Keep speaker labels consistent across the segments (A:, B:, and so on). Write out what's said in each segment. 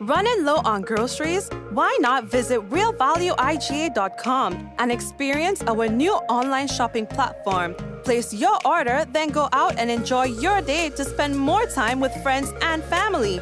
A: Running low on groceries? Why not visit realvalueiga.com and experience our new online shopping platform? Place your order, then go out and enjoy your day to spend more time with friends and family.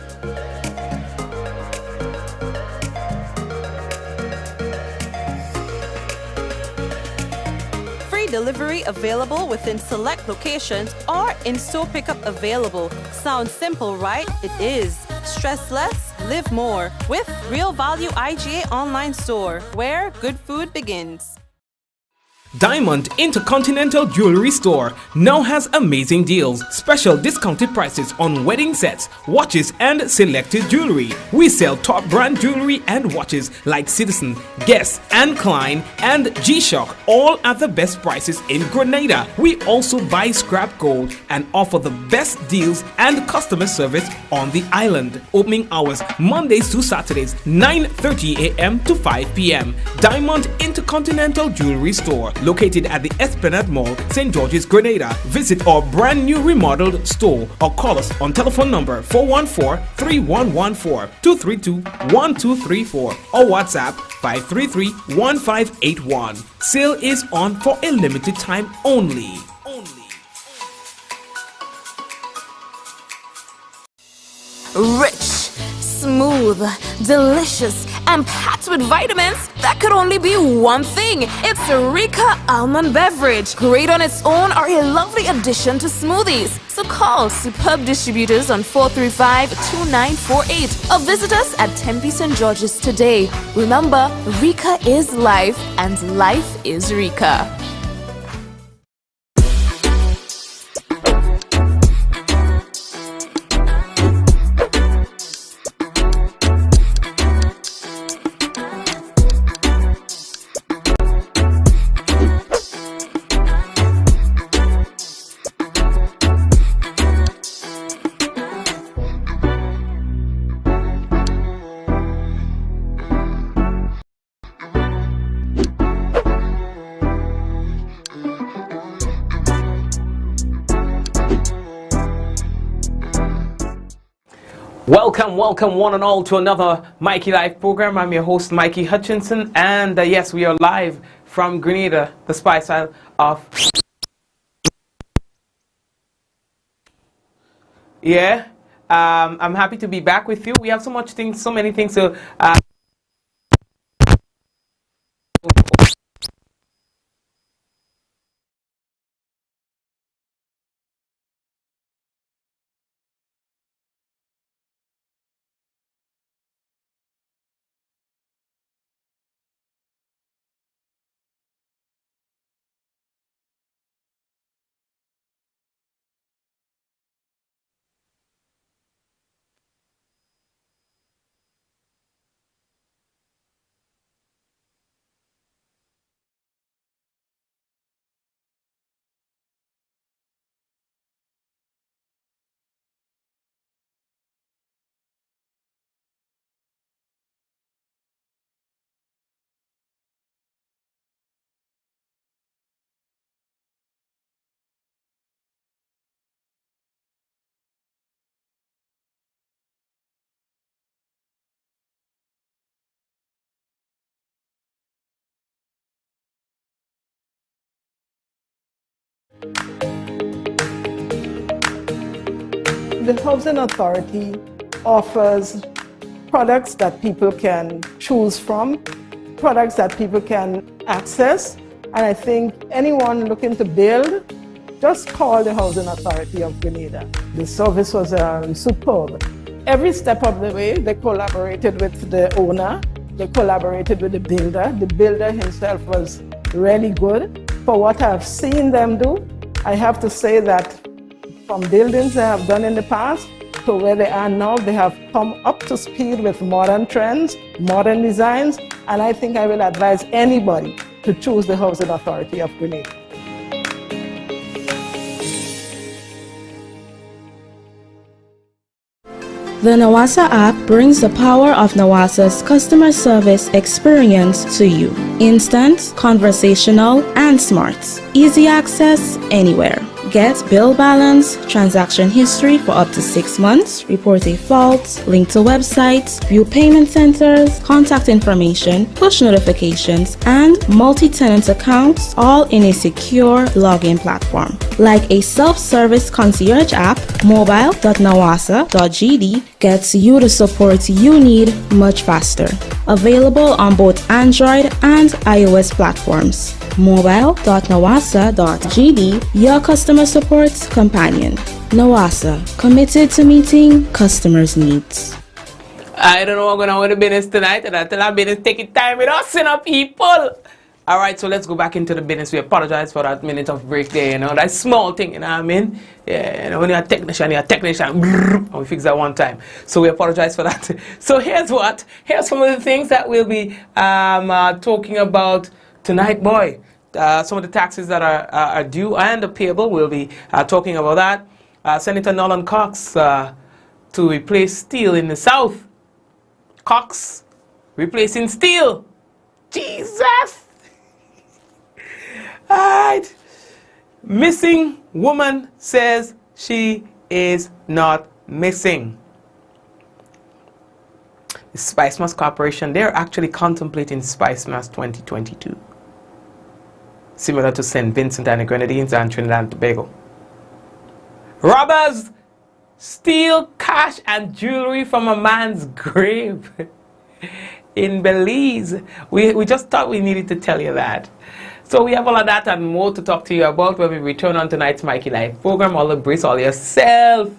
A: Free delivery available within select locations or in-store pickup available. Sounds simple, right? It is. Stress less, live more with Real Value IGA online store, where good food begins.
B: Diamond Intercontinental Jewelry Store now has amazing deals, special discounted prices on wedding sets, watches and selected jewelry. We sell top brand jewelry and watches like Citizen, Guess and Klein and G-Shock, all at the best prices in Grenada. We also buy scrap gold and offer the best deals and customer service on the island. Opening hours Mondays to Saturdays 9:30 a.m. to 5 p.m. Diamond Intercontinental Jewelry Store, located at the Esplanade Mall, St. George's, Grenada. Visit our brand new remodeled store or call us on telephone number 414-3114, 232-1234 or WhatsApp 533-1581. Sale is on for a limited time only.
C: Rich, smooth, delicious, and packed with vitamins. That could only be one thing. It's a Rika almond beverage. Great on its own or a lovely addition to smoothies. So call Superb Distributors on 435-2948 or visit us at Tempe St. George's today. Remember, Rika is life and life is Rika.
B: Welcome one and all to another Mikey Live program. I'm your host Mikey Hutchinson, and yes, we are live from Grenada, the Spice Isle of... I'm happy to be back with you. We have so many things to...
D: The Housing Authority offers products that people can choose from, products that people can access, and I think anyone looking to build, just call the Housing Authority of Grenada. The service was superb. Every step of the way, they collaborated with the owner, they collaborated with the builder. The builder himself was really good. For what I've seen them do, I have to say that from buildings they have done in the past to where they are now, they have come up to speed with modern trends, modern designs, and I think I will advise anybody to choose the Housing Authority of Grenada.
E: The Nawasa app brings the power of Nawasa's customer service experience to you. Instant, conversational, and smart. Easy access anywhere. Get bill balance, transaction history for up to 6 months, report a fault, link to websites, view payment centers, contact information, push notifications, and multi-tenant accounts, all in a secure login platform. Like a self-service concierge app, mobile.nawasa.gd gets you the support you need much faster. Available on both Android and iOS platforms. Mobile.nawasa.gd, your customer support companion. Nawasa, committed to meeting customers' needs.
B: I don't know what's going on with the business tonight, and I tell our business taking time with us, people. All right, so let's go back into the business. We apologize for that minute of break there, that small thing, you know what I mean? Yeah, when you're a technician, and we fix that one time. So we apologize for that. So here's some of the things that we'll be talking about tonight, boy. Some of the taxes that are due and payable, we'll be talking about that. Senator Norland Cox to replace Steele in the South. Cox replacing Steele. Jesus! Alright. Missing woman says she is not missing. The Spice Mass Corporation, they're actually contemplating Spice Mass 2022. Similar to St. Vincent and the Grenadines and Trinidad and Tobago. Robbers steal cash and jewelry from a man's grave in Belize. We just thought we needed to tell you that. So we have all of that and more to talk to you about when we return on tonight's Mikey Live program. All embrace all yourself.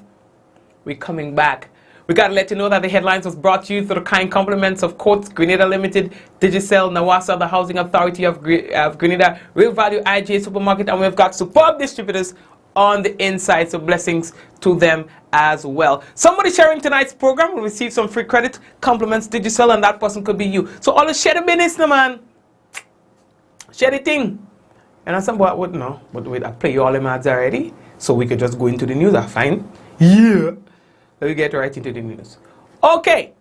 B: We're coming back. We got to let you know that the headlines was brought to you through the kind compliments of Courts, Grenada Limited, Digicel, Nawasa, the Housing Authority of Grenada, Real Value IGA Supermarket, and we've got superb distributors on the inside, so blessings to them as well. Somebody sharing tonight's program will receive some free credit, compliments, Digicel, and that person could be you. So all the share the business, no man. Share the thing. And I said, what no? But wait, I play you all the ads already, so we could just go into the news. I fine. Yeah. Let me get right into the news. Okay.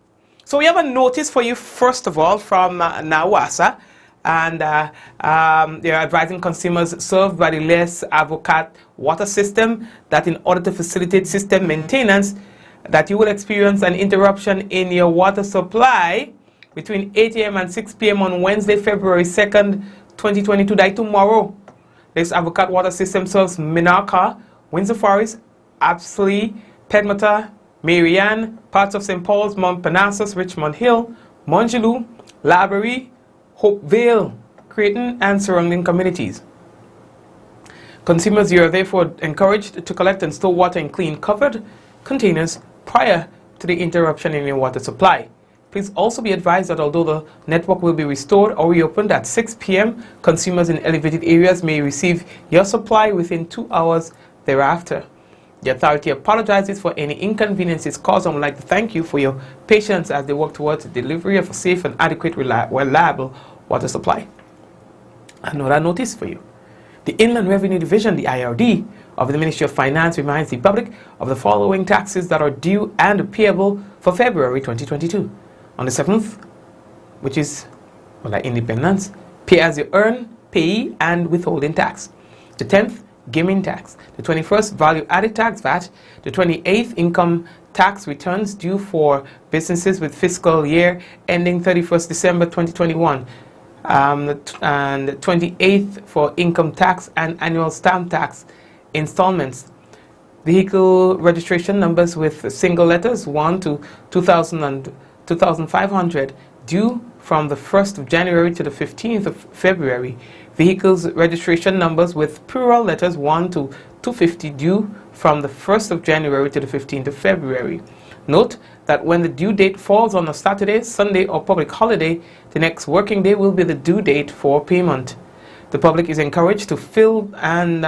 B: So we have a notice for you, first of all, from Nawasa. And they're advising consumers served by the Les Avocat water system that in order to facilitate system maintenance, that you will experience an interruption in your water supply between 8 a.m. and 6 p.m. on Wednesday, February 2nd, 2022, that tomorrow. Les Avocat water system serves Minarka, Windsor Forest, Apsley, Pedmata, Marianne, parts of St. Paul's, Mount Parnassus, Richmond Hill, Montgelou, Laborie, Hopevale, Creighton, and surrounding communities. Consumers, you are therefore encouraged to collect and store water in clean, covered containers prior to the interruption in your water supply. Please also be advised that although the network will be restored or reopened at 6 p.m., consumers in elevated areas may receive your supply within 2 hours thereafter. The authority apologizes for any inconveniences caused and would like to thank you for your patience as they work towards the delivery of a safe and adequate, reliable water supply. Another notice for you. The Inland Revenue Division, the IRD, of the Ministry of Finance reminds the public of the following taxes that are due and payable for February 2022. On the 7th, which is independence, pay as you earn, pay and withholding tax. The 10th, gaming tax. The 21st, value-added tax, VAT. The 28th, income tax returns due for businesses with fiscal year ending 31st December 2021. And the 28th for income tax and annual stamp tax installments. Vehicle registration numbers with single letters 1 to 2000 and 2500 due from the 1st of January to the 15th of February. Vehicles registration numbers with plural letters 1 to 250 due from the 1st of January to the 15th of February. Note that when the due date falls on a Saturday, Sunday, or public holiday, the next working day will be the due date for payment. The public is encouraged to file and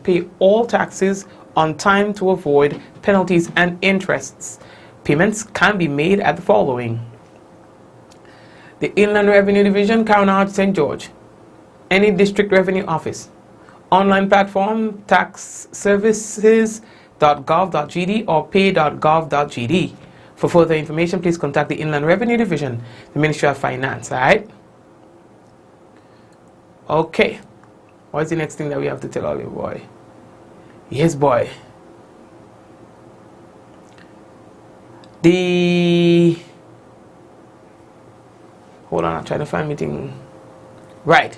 B: pay all taxes on time to avoid penalties and interests. Payments can be made at the following: the Inland Revenue Division, Carnival, St. George, any district revenue office, online platform, taxservices.gov.gd or pay.gov.gd. For further information, please contact the Inland Revenue Division, the Ministry of Finance. All right? Okay. What's the next thing that we have to tell all you, boy? Yes, boy. Hold on, I'm trying to find meeting. Right.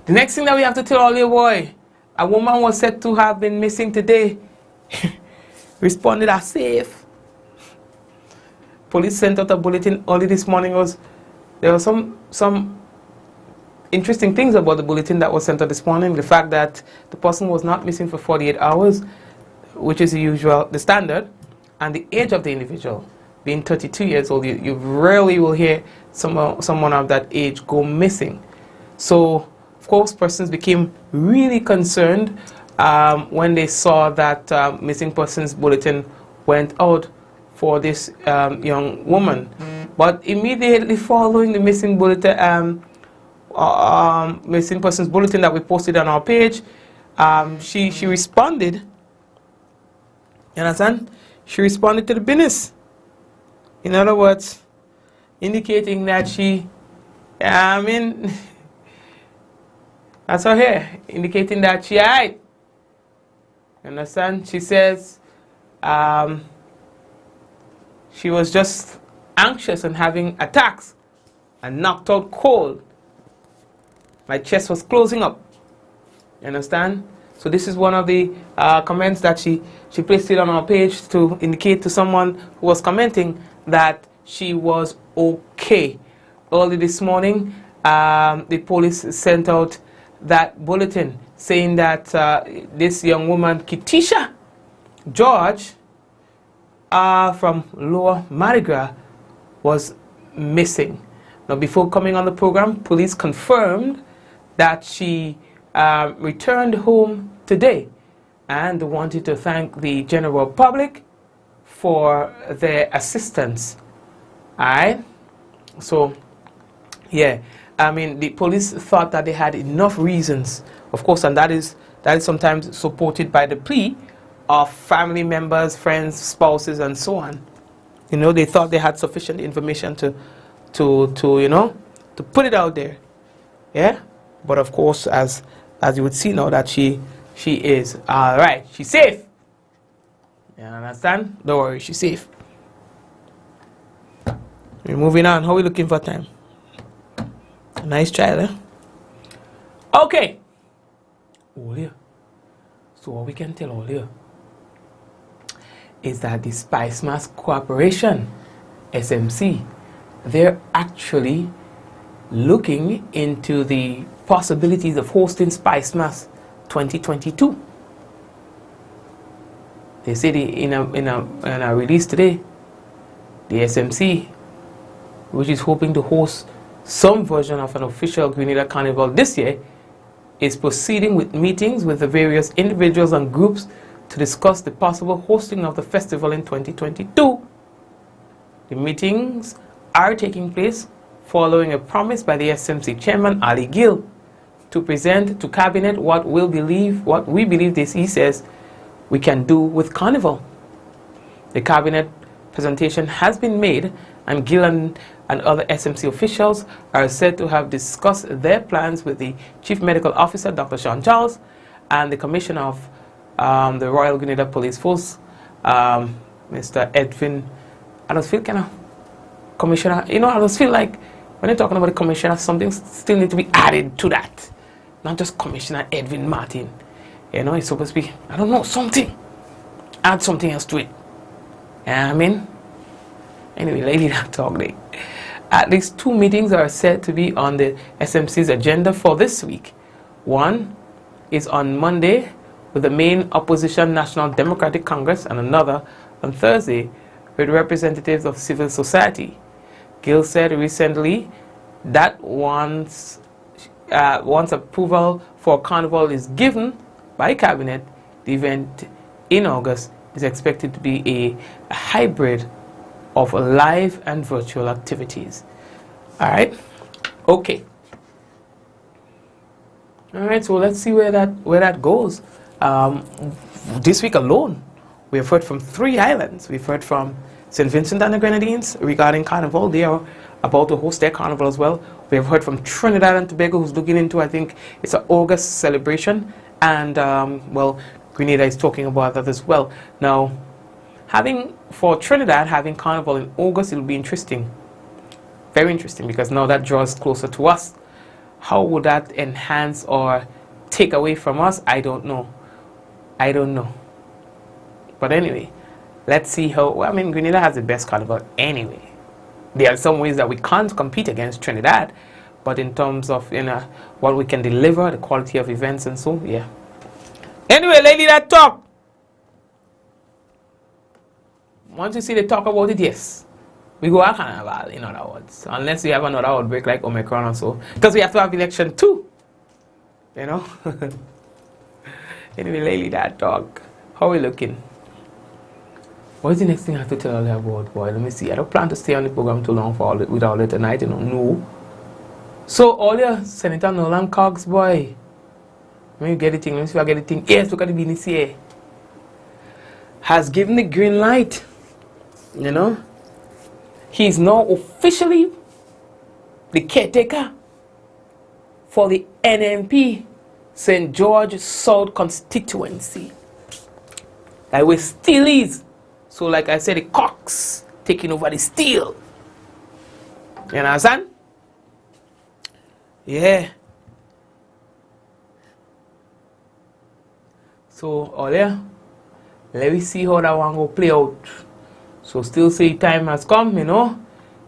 B: The next thing that we have to tell all you, boy, a woman was said to have been missing today. Responded as safe. Police sent out a bulletin early this morning. There were some interesting things about the bulletin that was sent out this morning. The fact that the person was not missing for 48 hours, which is the standard, and the age of the individual being 32 years old. You rarely will hear someone of that age go missing. So, of course, persons became really concerned when they saw that missing persons bulletin went out for this young woman. But immediately following the missing bulletin, missing persons bulletin that we posted on our page, she responded. You understand? She responded to the business. In other words, indicating that that's her here, indicating that she alright. You understand? She says she was just anxious and having attacks and knocked out cold. My chest was closing up. You understand? So this is one of the comments that she placed it on our page to indicate to someone who was commenting that she was okay. Early this morning, the police sent out that bulletin saying that this young woman, Kitisha George, from Lower Mardi Gras, was missing. Now, before coming on the program, police confirmed that she returned home today and wanted to thank the general public for their assistance. Alright? So, yeah, the police thought that they had enough reasons, of course, and that is sometimes supported by the plea of family members, friends, spouses, and so on. They thought they had sufficient information to put it out there. Yeah? But of course, as you would see now, that she is alright. She's safe. You understand? Don't worry, she's safe. We're moving on. How are we looking for time? A nice child, eh? Okay. Olia. So what we can tell Olia is that the Spice Mass Corporation, SMC, they're actually looking into the possibilities of hosting Spice Mass 2022. They said in a release today, the SMC, which is hoping to host some version of an official Grenada Carnival this year, is proceeding with meetings with the various individuals and groups to discuss the possible hosting of the festival in 2022. The meetings are taking place following a promise by the SMC chairman Ali Gill to present to cabinet what we believe he says we can do with Carnival. The cabinet presentation has been made, and Gill and other SMC officials are said to have discussed their plans with the Chief Medical Officer, Dr. Sean Charles, and the Commissioner of the Royal Grenada Police Force, Mr. Edwin. I just feel kind of Commissioner, I just feel like when you're talking about the Commissioner, something still needs to be added to that. Not just Commissioner Edwin Martin. It's supposed to be, I don't know, something. Add something else to it. Anyway, lady, that talk there. At least 2 meetings are said to be on the SMC's agenda for this week. One is on Monday with the main opposition National Democratic Congress, and another on Thursday with representatives of civil society. Gill said recently that once approval for Carnival is given by Cabinet, the event in August is expected to be a hybrid of live and virtual activities. Alright? Okay. Alright, so let's see where that goes. This week alone, we have heard from 3 islands. We've heard from St. Vincent and the Grenadines regarding Carnival. They are about to host their Carnival as well. We have heard from Trinidad and Tobago, who's looking into, I think it's an August celebration. And, well, Grenada is talking about that as well. Now, for Trinidad, having Carnival in August, it'll be interesting. Very interesting, because now that draws closer to us. How would that enhance or take away from us? I don't know. I don't know. But anyway, let's see how... Well, I mean, Grenada has the best Carnival anyway. There are some ways that we can't compete against Trinidad, but in terms of, you know, what we can deliver, the quality of events and so, yeah. Anyway, lady that talk. Once you see they talk about it, yes. We go at Carnival, in other words. Unless we have another outbreak like Omicron or so. Because we have to have election too. You know? Anyway, lady that talk. How are we looking? What is the next thing I have to tell you about, boy? Let me see. I don't plan to stay on the program too long with all it tonight, you know. No. So, all your Senator Norland Cogs, boy. Let me get the thing. Let me see if I get the thing. Yes, look at the business here. Has given the green light. You know. He's now officially the caretaker for the NMP St. George South constituency. Like where Steele is. So like I said, the Cox taking over the Steele. You understand? Yeah. So, oh yeah. Let me see how that one will play out. So still say time has come, you know.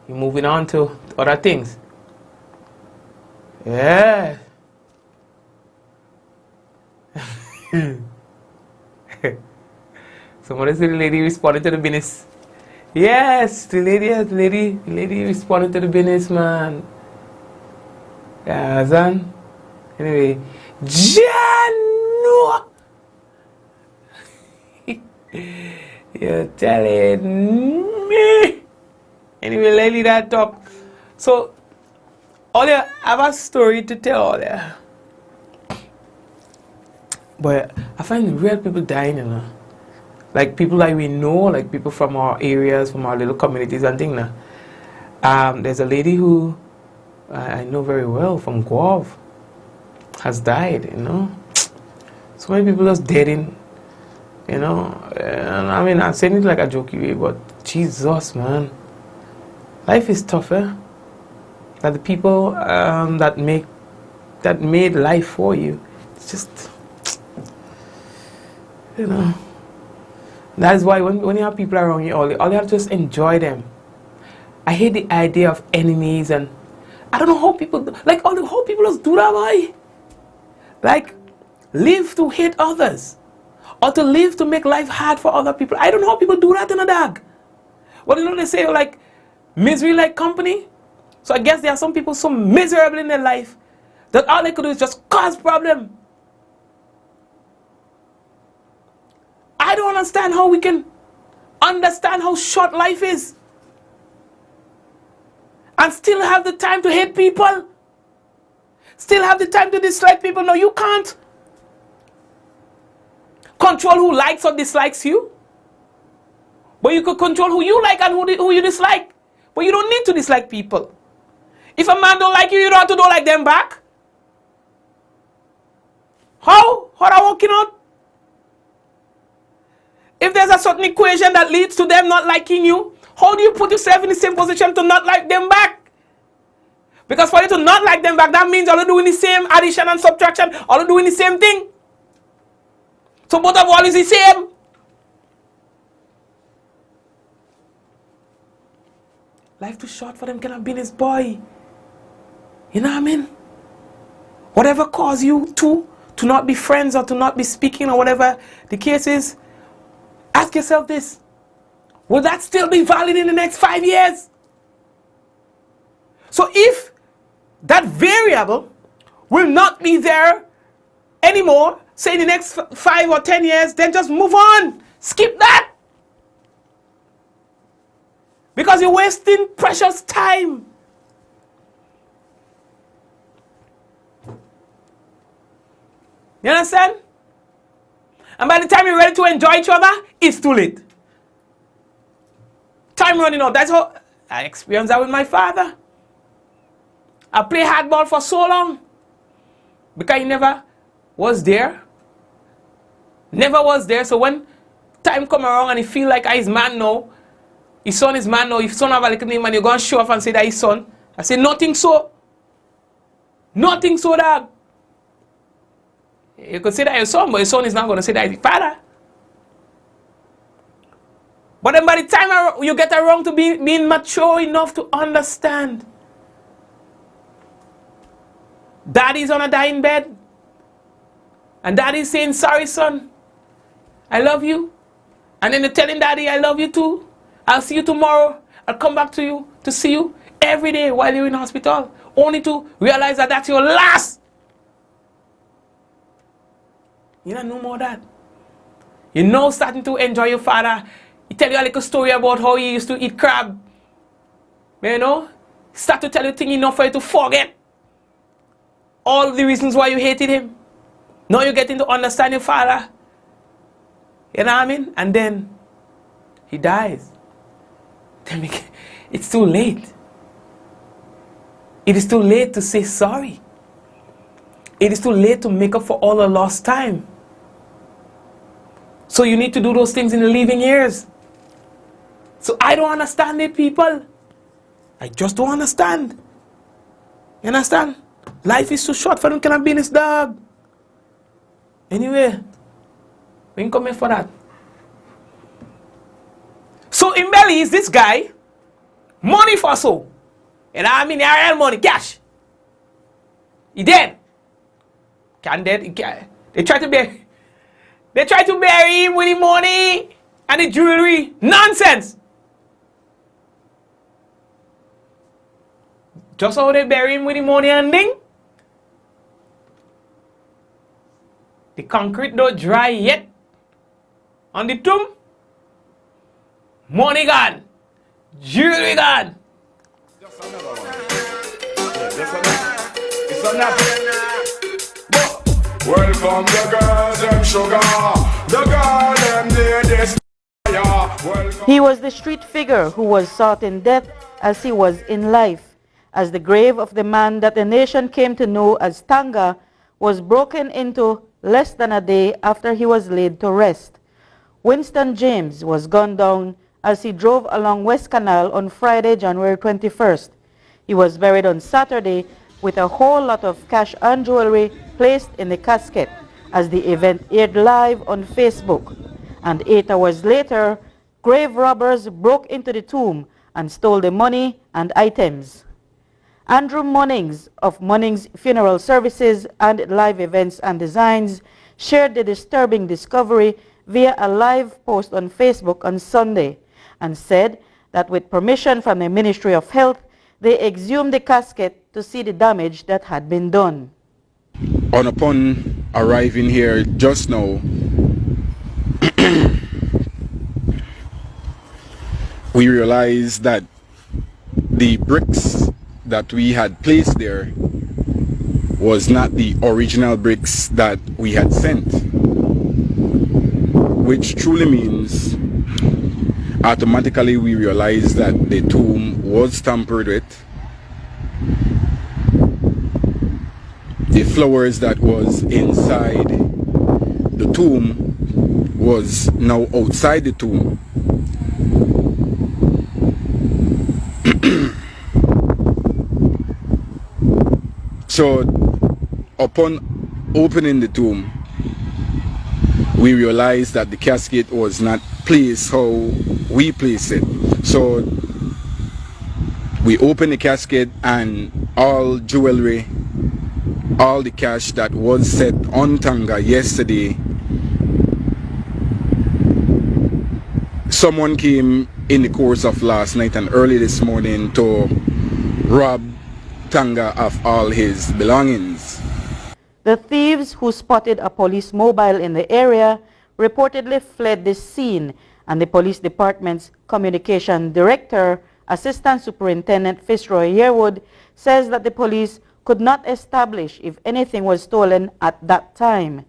B: You're moving on to other things. Yeah. Somebody said the lady responded to the business. Yes, the lady responded to the business, man. Yeah, son. Anyway, Janu. You're telling me. Anyway, lady that talk. So, Olia, I have a story to tell Olia. But I find real people dying, you know. Like people like we know, like people from our areas, from our little communities and things. There's a lady who I know very well from Guav has died, you know. So many people just dead in, you know. And I mean, I'm saying it like a jokey way, but Jesus, man. Life is tougher. That the people that made life for you, it's just, you know. That is why when you have people around you, all you have to just enjoy them. I hate the idea of enemies, and I don't know how people how people just do that, boy. Like, live to hate others, or to live to make life hard for other people. I don't know how people do that in a dog. Well, you know they say like misery like company. So I guess there are some people so miserable in their life that all they could do is just cause problem. I don't understand how we can understand how short life is and still have the time to hate people, still have the time to dislike people. No, you can't control who likes or dislikes you, but you could control who you like and who you dislike. But you don't need to dislike people. If a man don't like you, you don't have to don't like them back. How that working out? If there's a certain equation that leads to them not liking you, how do you put yourself in the same position to not like them back? Because for you to not like them back, that means all you're doing the same addition and subtraction, all you're doing the same thing. So both of all is the same. Life too short for them cannot be this boy. You know what I mean? Whatever caused you to not be friends or to not be speaking or whatever the case is, ask yourself this. Will that still be valid in the next 5 years? So if that variable will not be there anymore, say in the next 5 or 10 years, then just move on. Skip that. Because you're wasting precious time. You understand? And by the time you're ready to enjoy each other, it's too late. Time running out. That's how I experienced that with my father. I played hardball for so long because he never was there Never was there. So when time come around and he feel like he's man now, his son is man now, his son have a little name and you're going to show off and say that his son. I say, nothing so. Nothing so, dog. You could say that your son, but your son is not going to say that his father. But then by the time you get around to being mature enough to understand, daddy's on a dying bed, and daddy's saying, sorry, son, I love you. And then you're telling daddy, I love you too. I'll see you tomorrow. I'll come back to you to see you every day while you're in hospital, only to realize that that's your last. You don't know more of that. You're now starting to enjoy your father. He tell you a little story about how he used to eat crab. You know? Start to tell you things enough for you to forget all the reasons why you hated him. Now you're getting to understand your father. You know what I mean? And then he dies. It's too late. It is too late to say sorry. It is too late to make up for all the lost time. So you need to do those things in the living years. So I don't understand it, people. I just don't understand. You understand? Life is too short for them cannot be in this dog. Anyway, we ain't coming for that. So in Belly is this guy, money for so. You know what I mean? Real money, cash. He dead. Can dead. He can. They try to bury him with the money and the jewelry. Nonsense. Just how they bury him with the money and thing. The concrete not dry yet. On the tomb. Money gone. Jewelry gone.
F: Just another one. Just another. It's another. Welcome the girls and sugar. The girl them near this.
G: He was the street figure who was sought in death as he was in life, as the grave of the man that the nation came to know as Tanga was broken into less than a day after he was laid to rest. Winston James was gunned down as he drove along West Canal on Friday, January 21st. He was buried on Saturday with a whole lot of cash and jewelry placed in the casket as the event aired live on Facebook. And 8 hours later, grave robbers broke into the tomb and stole the money and items. Andrew Munnings of Munnings Funeral Services and Live Events and Designs shared the disturbing discovery via a live post on Facebook on Sunday and said that with permission from the Ministry of Health, they exhumed the casket to see the damage that had been done.
F: Upon arriving here just now, we realized that the bricks that we had placed there was not the original bricks that we had sent, which truly means automatically we realized that the tomb was tampered with. The flowers that was inside the tomb was now outside the tomb. So upon opening the tomb, we realized that the casket was not placed how we placed it. So we opened the casket and all jewelry, all the cash that was set on Tanga yesterday, someone came in the course of last night and early this morning to rob Tanga of all his belongings.
G: The thieves, who spotted a police mobile in the area, reportedly fled the scene, and the police department's communication director, Assistant Superintendent Fitzroy Yearwood, says that the police could not establish if anything was stolen at that time.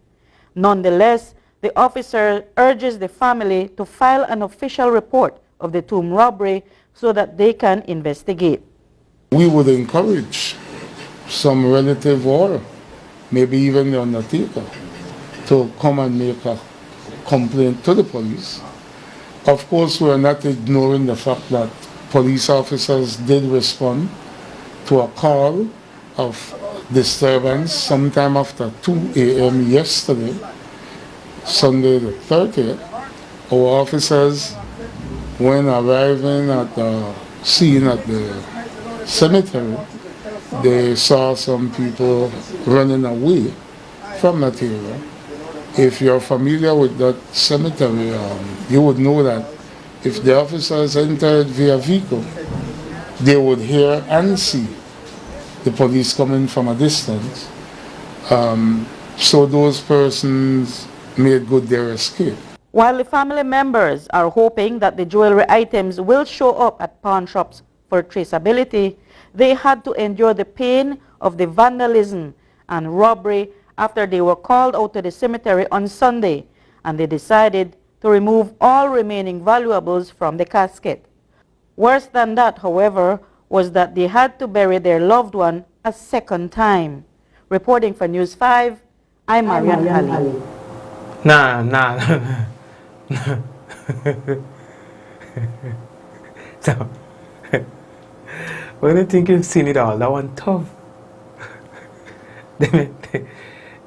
G: Nonetheless, the officer urges the family to file an official report of the tomb robbery so that they can investigate.
H: We would encourage some relative or maybe even the undertaker to come and make a complaint to the police. Of course, we are not ignoring the fact that police officers did respond to a call of disturbance sometime after 2 a.m. yesterday, Sunday the 30th. Our officers, when arriving at the scene at the cemetery, they saw some people running away from that area. If you're familiar with that cemetery, you would know that if the officers entered via vehicle, they would hear and see the police coming from a distance. So those persons made good their escape.
G: While the family members are hoping that the jewelry items will show up at pawn shops for traceability, they had to endure the pain of the vandalism and robbery after they were called out to the cemetery on Sunday, and they decided to remove all remaining valuables from the casket. Worse than that, however, was that they had to bury their loved one a second time. Reporting for News 5, I'm Marian Ali.
B: Nah. So, when I think you've seen it all, that one tough.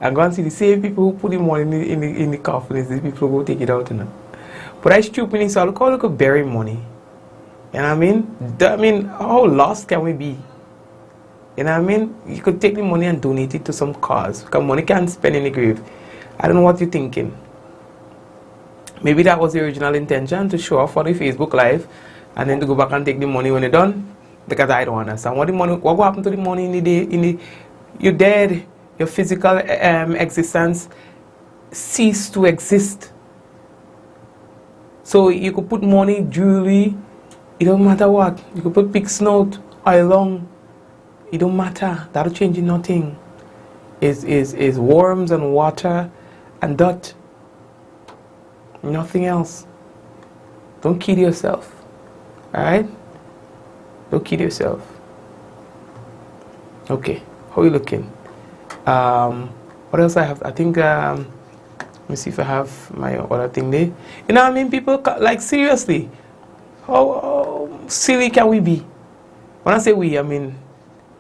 B: I'm going to see the same people who put the money in the coffin as the people who go take it out. You know? But I stupid, so I could bury money. You know what I mean? How lost can we be? You know what I mean? You could take the money and donate it to some cause. Because money can't spend in the grave. I don't know what you're thinking. Maybe that was the original intention, to show off for the Facebook Live and then to go back and take the money when you're done. Because I don't understand. What will happen to the money you're dead? Your physical existence cease to exist. So you could put money, jewelry, it don't matter what. You could put pig snout, oil long, it don't matter. That'll change nothing. Is worms and water and dirt. Nothing else. Don't kid yourself. Alright? Don't kid yourself. Okay, how are you looking? What else I have? I think, let me see if I have my other thing there. You know what I mean? People, like, seriously, how silly can we be? When I say we, I mean,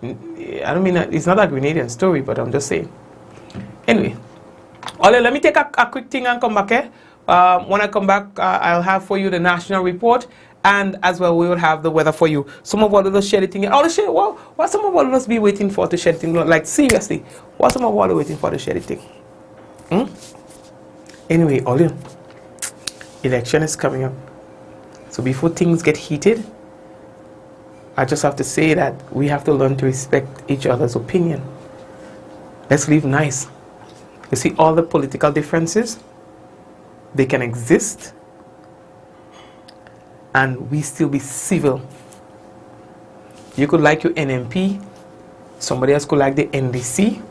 B: I don't mean that it's not a Grenadian story, but I'm just saying. Anyway, Ole, let me take a quick thing and come back here. When I come back, I'll have for you the national report, and as well we will have the weather for you. Some of all of us share the thing. All the share. What some of all of us be waiting for to share the thing? Like seriously, what some of all are waiting for to share the thing? Anyway, Ole, election is coming up. So before things get heated, I just have to say that we have to learn to respect each other's opinion. Let's live nice. You see, all the political differences, they can exist and we still be civil. You could like your NMP, somebody else could like the NDC,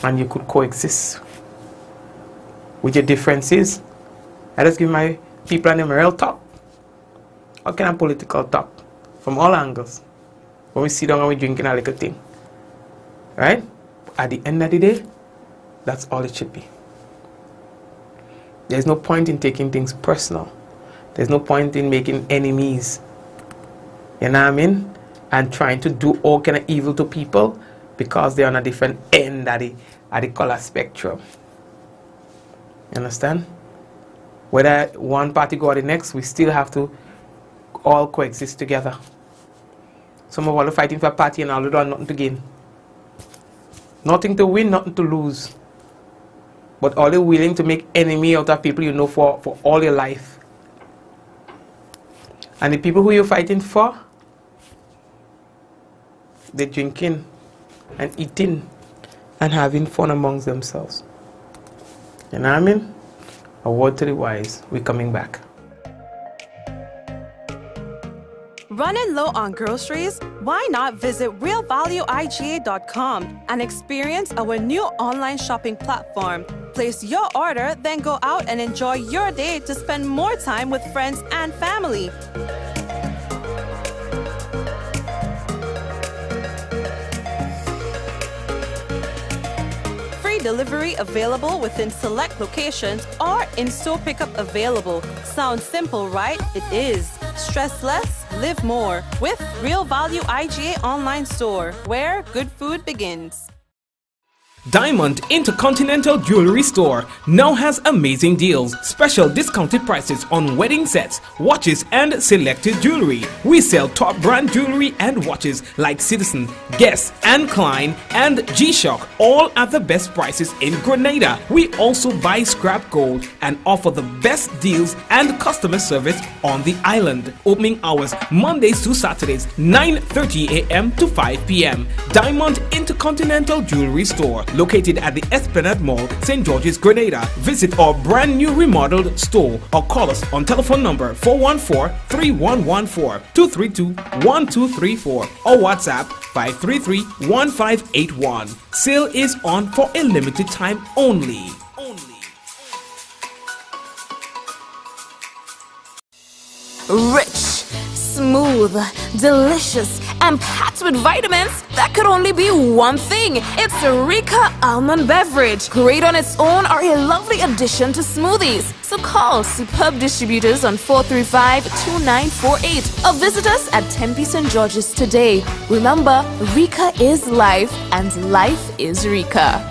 B: and you could coexist with your differences. I just give my people an real talk. What kind of political talk? From all angles. When we sit down and we're drinking a little thing. Right? At the end of the day, that's all it should be. There's no point in taking things personal. There's no point in making enemies. You know what I mean? And trying to do all kind of evil to people because they're on a different end of the color spectrum. You understand? Whether one party go or the next, we still have to all coexist together. Some of us are fighting for a party and all of them nothing to gain. Nothing to win, nothing to lose. But all you're willing to make enemy out of people you know for all your life. And the people who you're fighting for, they're drinking and eating and having fun amongst themselves. You know what I mean? A word to the wise. We're coming back.
A: Running low on groceries? Why not visit realvalueiga.com and experience our new online shopping platform? Place your order, then go out and enjoy your day to spend more time with friends and family. delivery available within select locations or in-store pickup available. Sounds simple, right? It is. Stress less, live more with Real Value IGA online store, where good food begins.
B: Diamond Intercontinental Jewelry Store now has amazing deals, special discounted prices on wedding sets, watches and selected jewelry. We sell top brand jewelry and watches like Citizen, Guess and Klein and G-Shock, all at the best prices in Grenada. We also buy scrap gold and offer the best deals and customer service on the island. Opening hours Mondays to Saturdays 9:30 a.m. to 5 p.m. Diamond Intercontinental Jewelry Store, located at the Esplanade Mall, St. George's, Grenada. Visit our brand new remodeled store or call us on telephone number 414-3114-232-1234 or WhatsApp 533-1581. Sale is on for a limited time only.
C: Rich, smooth, delicious, and packed with vitamins that could only be one thing. It's Rika Almond Beverage. Great on its own or a lovely addition to smoothies. So call superb distributors on 435-2948 or visit us at Tempe St. George's today. Remember, Rika is life and life is Rika.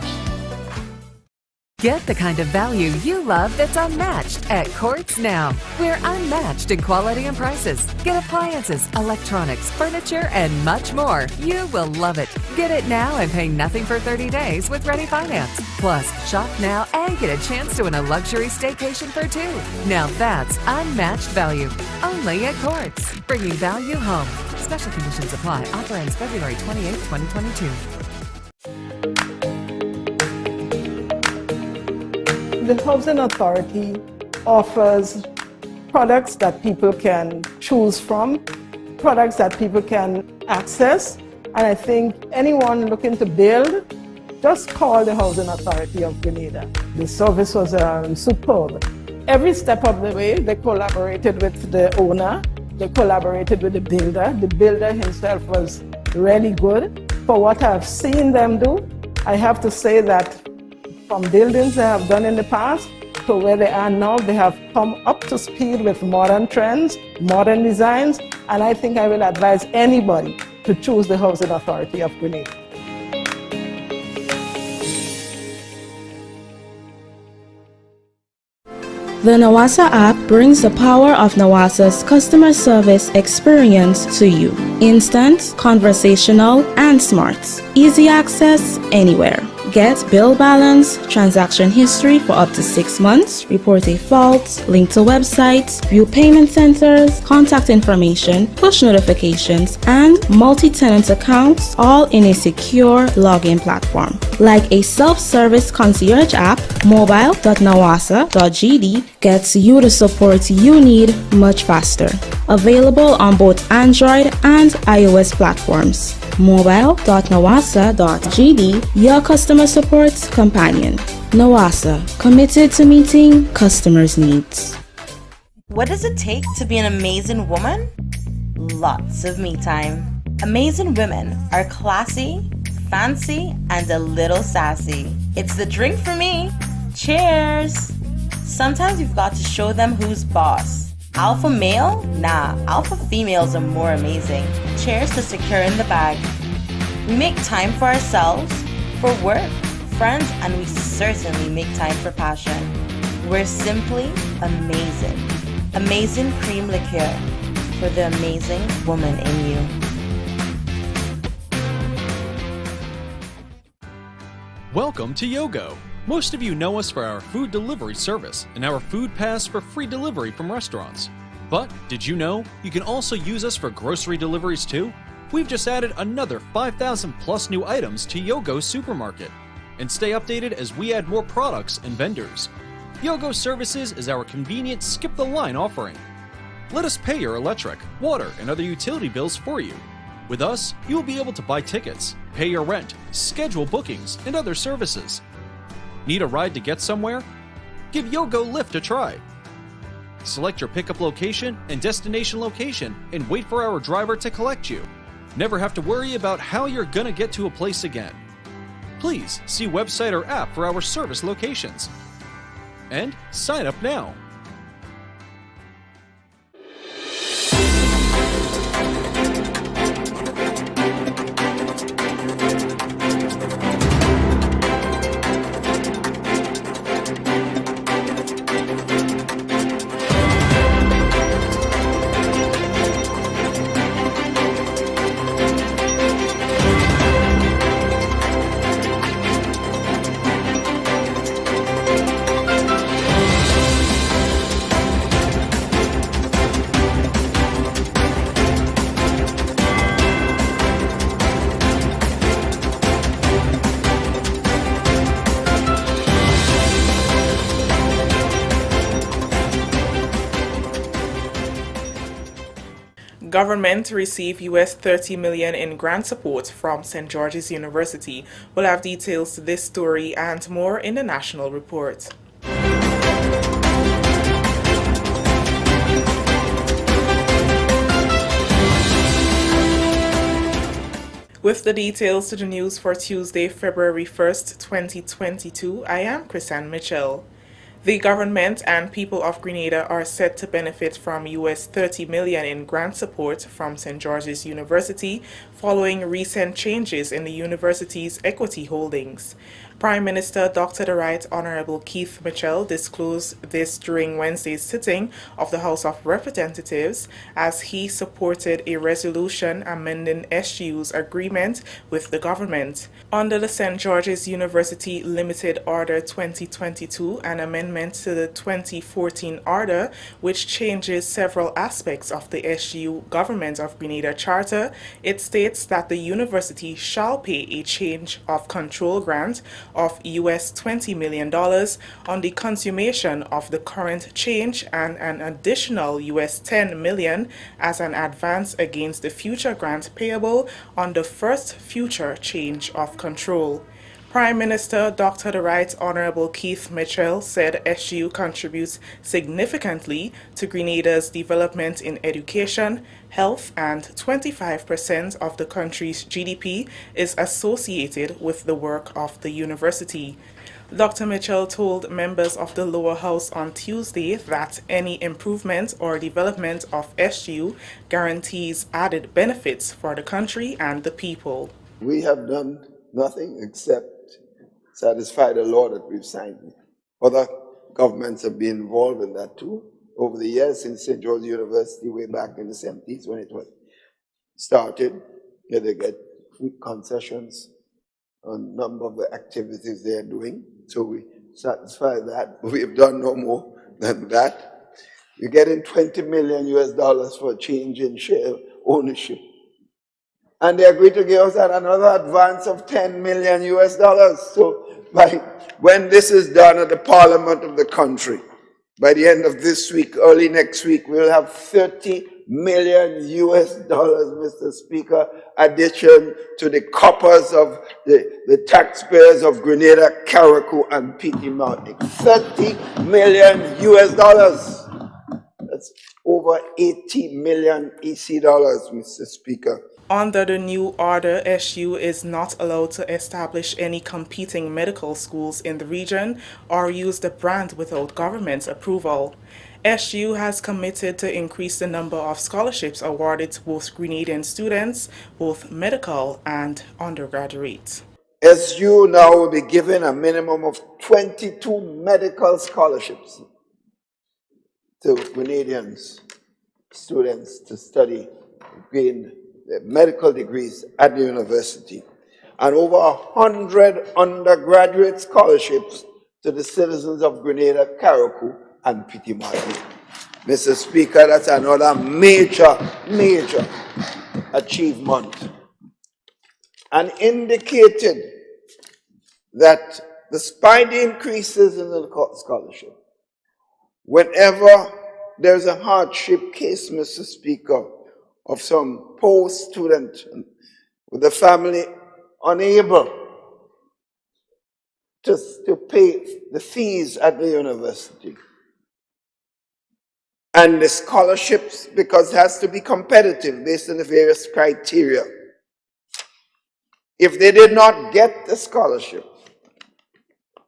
I: Get the kind of value you love that's unmatched at Quartz now. We're unmatched in quality and prices. Get appliances, electronics, furniture, and much more. You will love it. Get it now and pay nothing for 30 days with Ready Finance. Plus, shop now and get a chance to win a luxury staycation for two. Now that's unmatched value. Only at Quartz. Bringing value home. Special conditions apply. Offer ends February 28, 2022.
D: The Housing Authority offers products that people can choose from, products that people can access, and I think anyone looking to build, just call the Housing Authority of Grenada. The service was superb. Every step of the way, they collaborated with the owner, they collaborated with the builder. The builder himself was really good. For what I've seen them do, I have to say that from buildings they have done in the past to where they are now, they have come up to speed with modern trends, modern designs, and I think I will advise anybody to choose the Housing Authority of Grenada.
E: The Nawasa app brings the power of Nawasa's customer service experience to you. Instant, conversational, and smart. Easy access anywhere. Get bill balance, transaction history for up to 6 months, report a fault, link to websites, view payment centers, contact information, push notifications, and multi-tenant accounts, all in a secure login platform. Like a self-service concierge app, mobile.nawasa.gd gets you the support you need much faster. Available on both Android and iOS platforms. Mobile.nawasa.gd, your customer support companion. Nawasa, committed to meeting customers' needs.
J: What does it take to be an amazing woman? Lots of me time. Amazing women are classy, fancy, and a little sassy. It's the drink for me. Cheers! Sometimes you've got to show them who's boss. Alpha male? Nah, alpha females are more amazing. Cheers to securing the bag. We make time for ourselves, for work, friends, and we certainly make time for passion. We're simply amazing. Amazing cream liqueur for the amazing woman in you.
K: Welcome to Yogo. Most of you know us for our food delivery service and our food pass for free delivery from restaurants. But did you know you can also use us for grocery deliveries too? We've just added another 5,000 plus new items to Yogo's supermarket. And stay updated as we add more products and vendors. Yogo Services is our convenient skip the line offering. Let us pay your electric, water, and other utility bills for you. With us, you will be able to buy tickets, pay your rent, schedule bookings, and other services. Need a ride to get somewhere? Give Yogo Lyft a try. Select your pickup location and destination location and wait for our driver to collect you. Never have to worry about how you're gonna get to a place again. Please see website or app for our service locations. And sign up now.
L: Government to receive US $30 million in grant support from St. George's University. We'll have details to this story and more in the national report. With the details to the news for Tuesday, February 1st, 2022, I am Chrisanne Mitchell. The government and people of Grenada are set to benefit from US $30 million in grant support from St. George's University following recent changes in the university's equity holdings. Prime Minister Dr. the Right Honorable Keith Mitchell disclosed this during Wednesday's sitting of the House of Representatives as he supported a resolution amending SGU's agreement with the government. Under the St. George's University Limited Order 2022, an amendment to the 2014 order, which changes several aspects of the SGU Government of Grenada Charter, it states that the university shall pay a change of control grant of US $20 million on the consummation of the current change and an additional US $10 million as an advance against the future grant payable on the first future change of control. Prime Minister Dr. the Right Honorable Keith Mitchell said SGU contributes significantly to Grenada's development in education, health, and 25% of the country's GDP is associated with the work of the university. Dr. Mitchell told members of the lower house on Tuesday that any improvement or development of SGU guarantees added benefits for the country and the people.
M: We have done nothing except satisfy the law that we've signed. Other governments have been involved in that too. Over the years since St. George's University, way back in the 70s when it was started, they get food concessions on a number of the activities they are doing. So we satisfy that. We've done no more than that. We're getting $20 million US for a change in share ownership. And they agreed to give us another advance of $10 million US. So when this is done at the Parliament of the country, by the end of this week, early next week, we'll have $30 million US, Mr. Speaker, addition to the coppers of the taxpayers of Grenada, Carriacou, and Petite Martinique. $30 million US. That's over 80 million EC dollars, Mr. Speaker.
L: Under the new order, SU is not allowed to establish any competing medical schools in the region or use the brand without government approval. SU has committed to increase the number of scholarships awarded to both Grenadian students, both medical and undergraduate.
M: SU now will be given a minimum of 22 medical scholarships to Grenadian students to study, gain medical degrees at the university, and over 100 undergraduate scholarships to the citizens of Grenada, Carriacou, and Petite Martinique. Mr. Speaker, that's another major achievement, and indicated that despite the increases in the scholarship, whenever there's a hardship case, Mr. Speaker, of some poor student with a family unable to pay the fees at the university, and the scholarships, because it has to be competitive based on the various criteria, if they did not get the scholarship,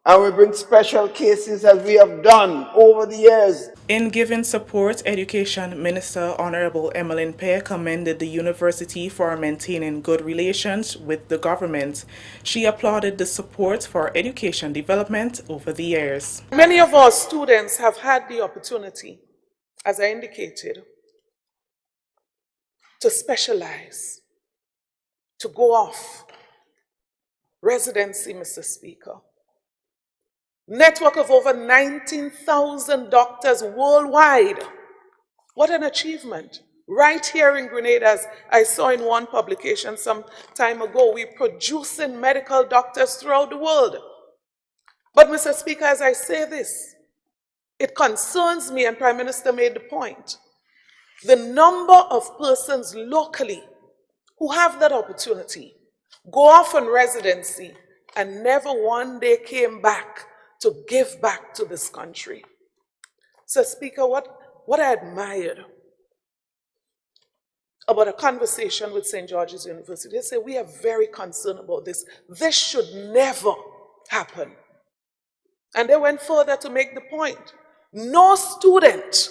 M: and we bring special cases as we have done over the years.
L: In giving support, Education Minister Honorable Emmeline Pear commended the university for maintaining good relations with the government. She applauded the support for education development over the years.
N: Many of our students have had the opportunity, as I indicated, to specialize, to go off. Residency, Mr. Speaker. Network of over 19,000 doctors worldwide. What an achievement. Right here in Grenada, as I saw in one publication some time ago, we're producing medical doctors throughout the world. But Mr. Speaker, as I say this, it concerns me, and Prime Minister made the point, the number of persons locally who have that opportunity, go off on residency, and never one day came back to give back to this country. So, Speaker, what I admired about a conversation with St. George's University, they say, we are very concerned about this. This should never happen. And they went further to make the point. No student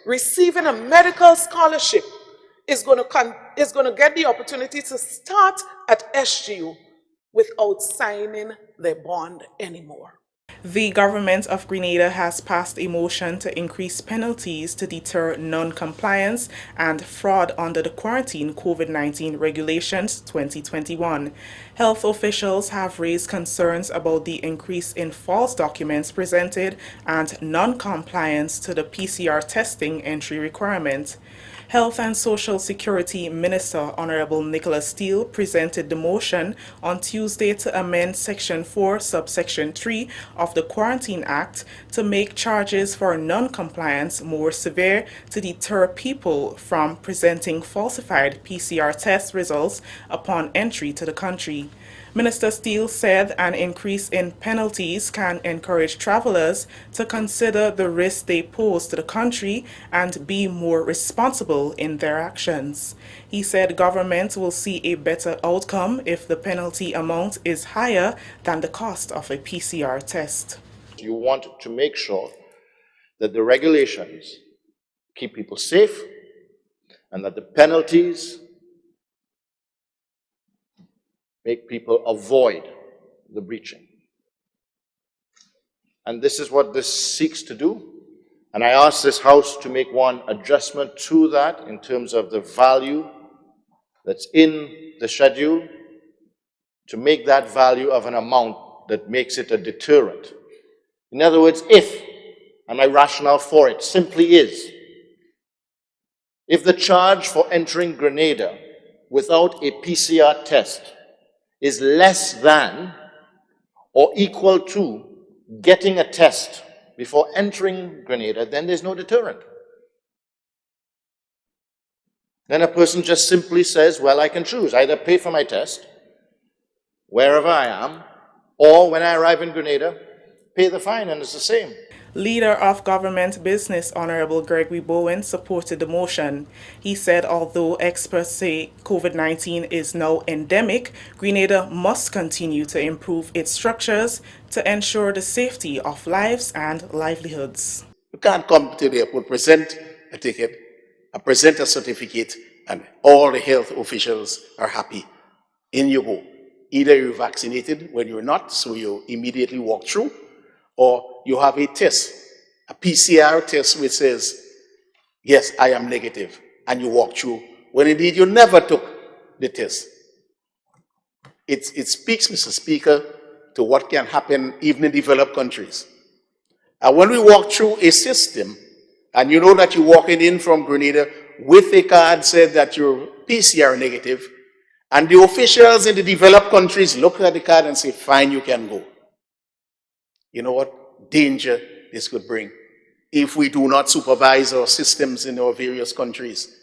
N: receiving a medical scholarship is going to get the opportunity to start at SGU without signing their bond anymore.
L: The government of Grenada has passed a motion to increase penalties to deter non-compliance and fraud under the Quarantine COVID-19 Regulations 2021. Health officials have raised concerns about the increase in false documents presented and non-compliance to the PCR testing entry requirement. Health and Social Security Minister Honorable Nicholas Steele presented the motion on Tuesday to amend Section 4, Subsection 3 of the Quarantine Act to make charges for non-compliance more severe to deter people from presenting falsified PCR test results upon entry to the country. Minister Steele said an increase in penalties can encourage travelers to consider the risk they pose to the country and be more responsible in their actions. He said government will see a better outcome if the penalty amount is higher than the cost of a PCR test.
O: You want to make sure that the regulations keep people safe and that the penalties make people avoid the breaching. And this is what this seeks to do. And I ask this House to make one adjustment to that in terms of the value that's in the schedule, to make that value of an amount that makes it a deterrent. In other words, and my rationale for it simply is, if the charge for entering Grenada without a PCR test is less than or equal to getting a test before entering Grenada, then there's no deterrent. Then a person just simply says, well, I can choose, either pay for my test wherever I am, or when I arrive in Grenada, pay the fine, and it's the same.
L: Leader of Government Business Honorable Gregory Bowen supported the motion. He said although experts say COVID-19 is now endemic, Grenada must continue to improve its structures to ensure the safety of lives and livelihoods.
P: You can't come to the airport, present a ticket, present a certificate, and all the health officials are happy. In you go. Either you're vaccinated when you're not, so you immediately walk through, or you have a test, a PCR test which says, yes, I am negative, and you walk through, when indeed you never took the test. It speaks, Mr. Speaker, to what can happen even in developed countries. And when we walk through a system, and you know that you're walking in from Grenada with a card said that you're PCR negative, and the officials in the developed countries look at the card and say, fine, you can go. You know what danger this could bring if we do not supervise our systems in our various countries.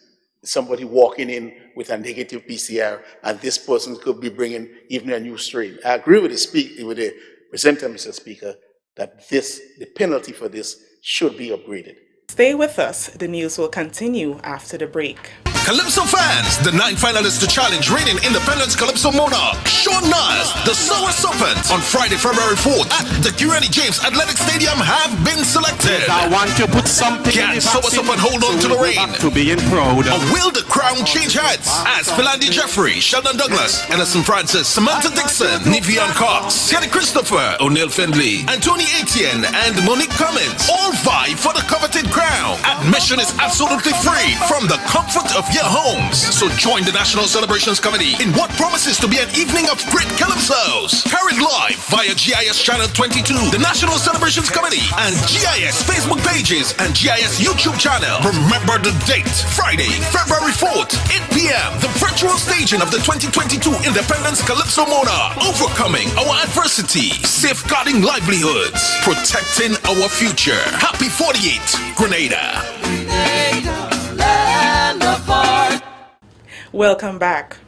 P: Somebody walking in with a negative PCR, and this person could be bringing even a new strain. I agree with the presenter, Mr. Speaker, that the penalty for this should be upgraded.
L: Stay with us. The news will continue after the break.
Q: Calypso fans, the 9 finalists to challenge reigning Independence Calypso monarch Sean Nas, the Sour Serpent, on Friday, February 4th at the Gurney James Athletic Stadium have been selected.
R: I want to put something
Q: Can Sour Serpent hold on to the reign?
R: To being proud.
Q: Or will the crown change heads? As Philandi Jeffrey, Sheldon Douglas, Ellison Francis, Samantha Dixon, Nivian Cox, Kelly Christopher, O'Neill Findlay, Anthony Etienne, and Monique Cummins all vie for the coveted crown. Admission is absolutely free from the comfort of your homes. So join the National Celebrations Committee in what promises to be an evening of great calypsos. Carried live via GIS Channel 22, the National Celebrations Committee, and GIS Facebook pages and GIS YouTube channel. Remember the date, Friday, February 4th, 8 p.m. The virtual staging of the 2022 Independence Calypso Monarch. Overcoming our adversity, safeguarding livelihoods, protecting our future. Happy 48, Grenada.
L: Welcome back.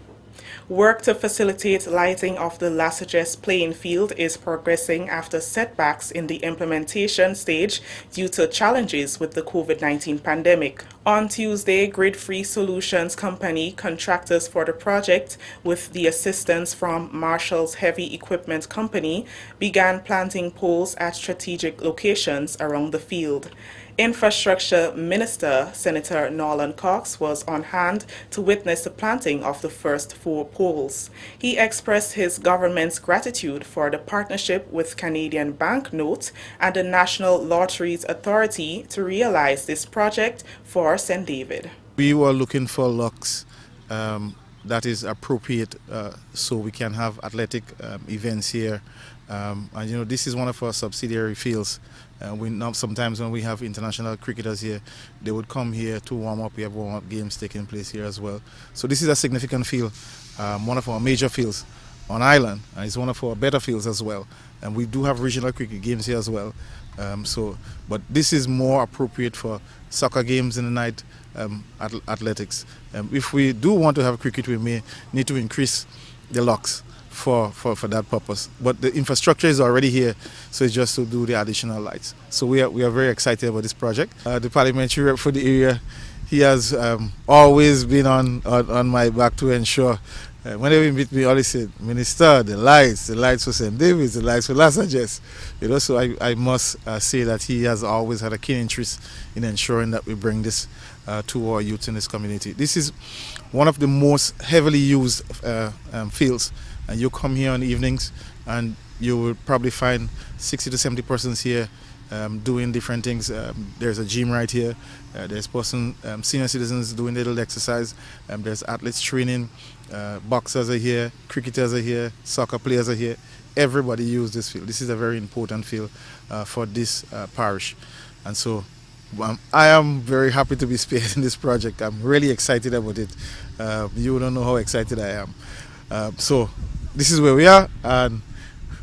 L: Work to facilitate lighting of the Lasages playing field is progressing after setbacks in the implementation stage due to challenges with the COVID-19 pandemic. On Tuesday, Grid Free Solutions Company, contractors for the project, with the assistance from Marshall's Heavy Equipment Company, began planting poles at strategic locations around the field. Infrastructure Minister Senator Norland Cox was on hand to witness the planting of the first 4 poles. He expressed his government's gratitude for the partnership with Canadian Banknote and the National Lotteries Authority to realize this project for St. David.
S: We were looking for locks that is appropriate so we can have athletic events here. And you know, this is one of our subsidiary fields. Sometimes when we have international cricketers here, they would come here to warm up. We have warm-up games taking place here as well. So this is a significant field, one of our major fields on island. It's one of our better fields as well. And we do have regional cricket games here as well. But this is more appropriate for soccer games in the night, athletics. If we do want to have cricket, we may need to increase the locks for that purpose. But the infrastructure is already here, so it's just to do the additional lights. So we are very excited about this project. The parliamentary rep for the area, he has always been on my back to ensure. Whenever he meet me, always said, Minister, the lights for St. David's, the lights for Lasages. You know, so I must say that he has always had a keen interest in ensuring that we bring this to our youth in this community. This is one of the most heavily used fields. And you come here on evenings and you will probably find 60 to 70 persons here doing different things. There's a gym right here. There's senior citizens doing a little exercise. There's athletes training. Boxers are here. Cricketers are here. Soccer players are here. Everybody uses this field. This is a very important field for this parish. And so I am very happy to be spearheading this project. I'm really excited about it. You don't know how excited I am. So this is where we are, and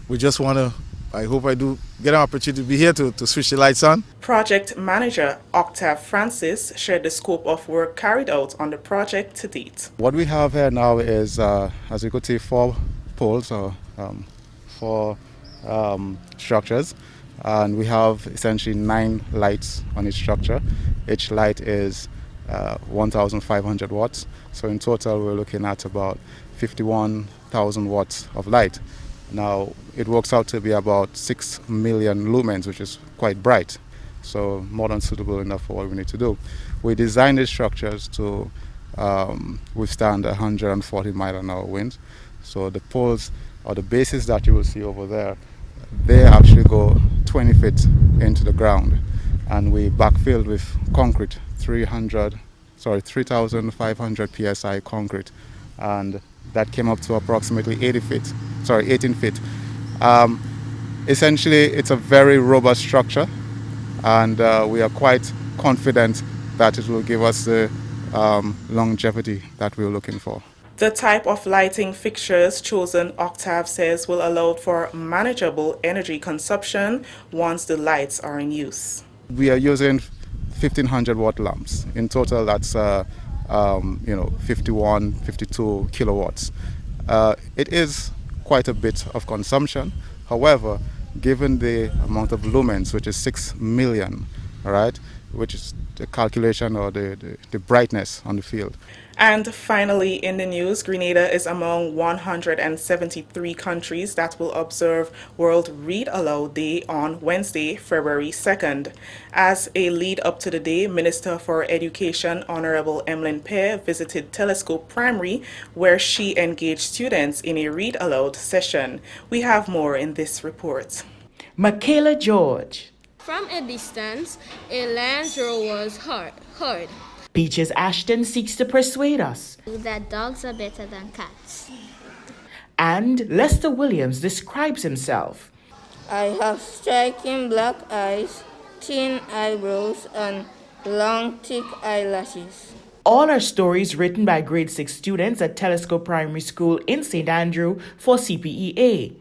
S: we just want to, I hope I do get an opportunity to be here to switch the lights on.
L: Project Manager Octave Francis shared the scope of work carried out on the project to date.
T: What we have here now is, as you could see, 4 poles or 4 structures, and we have essentially 9 lights on each structure. Each light is 1,500 watts, so in total we're looking at about 51,000 watts of light. Now it works out to be about 6 million lumens, which is quite bright, so more than suitable enough for what we need to do. We designed these structures to withstand 140 mile-an-hour winds. So the poles or the bases that you will see over there, they actually go 20 feet into the ground, and we backfilled with concrete, 3,500 psi concrete, and that came up to approximately 18 feet. Essentially, it's a very robust structure, and we are quite confident that it will give us the longevity that we're looking for.
L: The type of lighting fixtures chosen, Octave says, will allow for manageable energy consumption once the lights are in use.
T: We are using 1,500 watt lamps. In total, that's 52 kilowatts. It is quite a bit of consumption. However, given the amount of lumens, which is 6 million, all right, which is the calculation or the brightness on the field.
L: And finally, in the news, Grenada is among 173 countries that will observe World Read Aloud Day on Wednesday, February 2nd. As a lead up to the day, Minister for Education, Honorable Emmeline Pear, visited Telescope Primary, where she engaged students in a read aloud session. We have more in this report.
U: Michaela George.
V: From a distance, a lion's roar was heard.
U: Peaches Ashton seeks to persuade us
V: That dogs are better than cats.
U: and Lester Williams describes himself.
V: I have striking black eyes, thin eyebrows, and long, thick eyelashes.
U: All are stories written by grade 6 students at Telescope Primary School in St. Andrew for CPEA.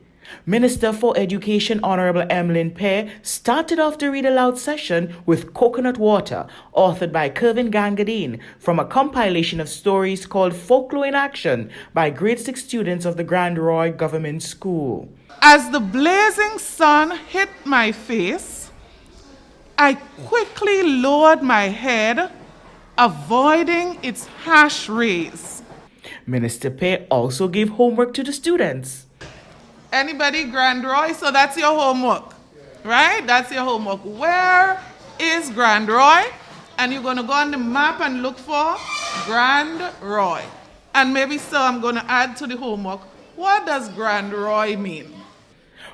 U: Minister for Education Honorable Emmeline Pear started off the read aloud session with Coconut Water, authored by Kervin Gangadine, from a compilation of stories called Folklore in Action by grade 6 students of the Grand Roy Government School.
N: As the blazing sun hit my face, I quickly lowered my head, avoiding its harsh rays.
U: Minister Pear also gave homework to the students.
N: Anybody, Grand Roy? So that's your homework, right? That's your homework. Where is Grand Roy? And you're going to go on the map and look for Grand Roy. And maybe so I'm going to add to the homework, what does Grand Roy mean?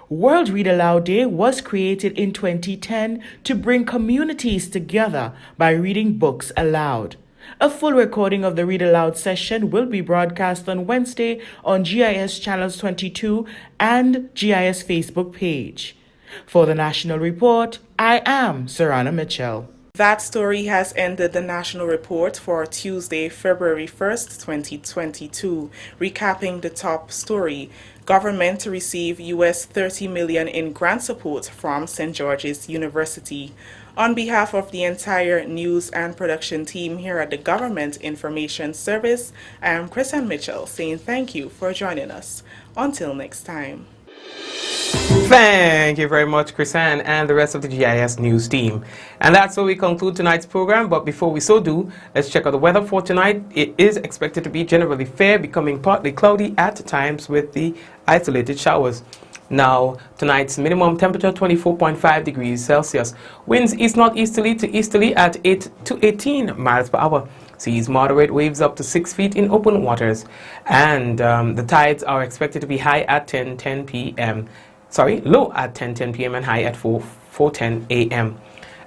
U: World Read Aloud Day was created in 2010 to bring communities together by reading books aloud. A full recording of the Read Aloud session will be broadcast on Wednesday on GIS Channels 22 and GIS Facebook page. For the National Report, I am Sarana Mitchell.
L: That story has ended the National Report for Tuesday, February 1st, 2022. Recapping the top story, government to receive US $30 million in grant support from St. George's University. On behalf of the entire news and production team here at the Government Information Service, I am Chrisann Mitchell saying thank you for joining us. Until next time.
B: Thank you very much, Chrisann, and the rest of the GIS News team. And that's where we conclude tonight's program. But before we so do, let's check out the weather for tonight. It is expected to be generally fair, becoming partly cloudy at times with the isolated showers. Now, tonight's minimum temperature 24.5 degrees Celsius. Winds east-northeasterly to easterly at 8 to 18 miles per hour. Seas moderate, waves up to 6 feet in open waters. And the tides are expected to be high at 10:10 p.m. Low at 10:10 p.m. and high at 4:10 a.m.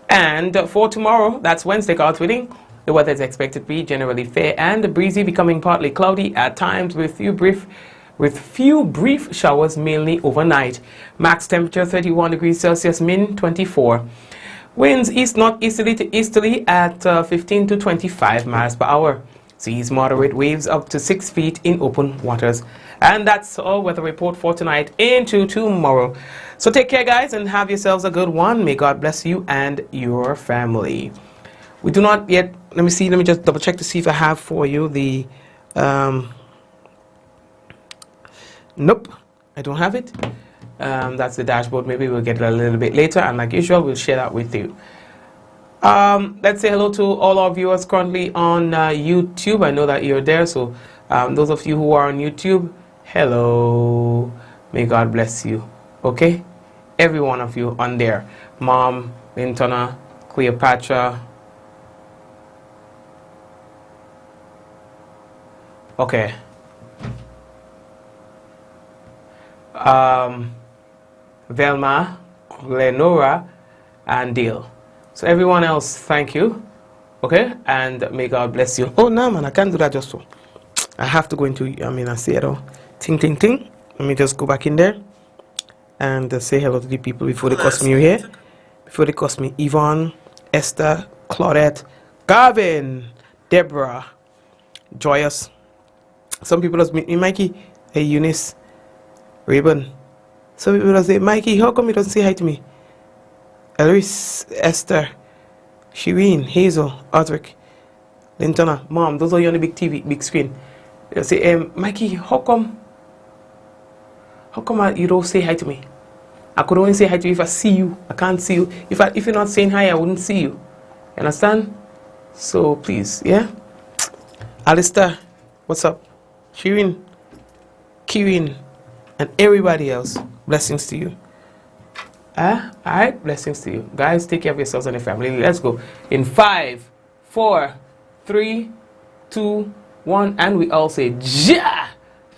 B: And for tomorrow, that's Wednesday, God's willing, the weather is expected to be generally fair and breezy, becoming partly cloudy at times with few brief showers, mainly overnight. Max temperature 31 degrees Celsius, min 24. Winds east-northeasterly to easterly at 15 to 25 miles per hour. Seas moderate, waves up to 6 feet in open waters. And that's all weather report for tonight into tomorrow. So take care, guys, and have yourselves a good one. May God bless you and your family. We do not yet, let me just double check to see if I have for you the, nope, I don't have it. That's the dashboard. Maybe we'll get it a little bit later, and like usual, we'll share that with you. Let's say hello to all our viewers currently on YouTube. I know that you're there, so those of you who are on YouTube, hello. May God bless you. Okay? Every one of you on there. Mom, Lintona, Cleopatra. Okay. Velma, Lenora, and Dale. So everyone else, thank you. Okay? And may God bless you. Oh, no, man, I can't do that just so. I have to go into, I say it all. Ting, ting, ting. Let me just go back in there and say hello to the people before they cost me here. Before they cost me Yvonne, Esther, Claudette, Gavin, Deborah, Joyous. Some people ask me, Mikey, hey, Eunice, Rayburn. Some people say, Mikey, how come you don't say hi to me? Elris, Esther, Shireen, Hazel, Osric, Lintona, Mom, those are you on the big TV, big screen. They'll say, Mikey, how come you don't say hi to me? I could only say hi to you if I see you. I can't see you. If you're not saying hi, I wouldn't see you. You understand? So please, yeah? Alistair, what's up? Shirin, Kirin, and everybody else, blessings to you. Alright, blessings to you. Guys, take care of yourselves and your family. Let's go. In 5, 4, 3, 2, 1, and we all say, Ja!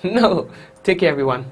B: No. Take care, everyone.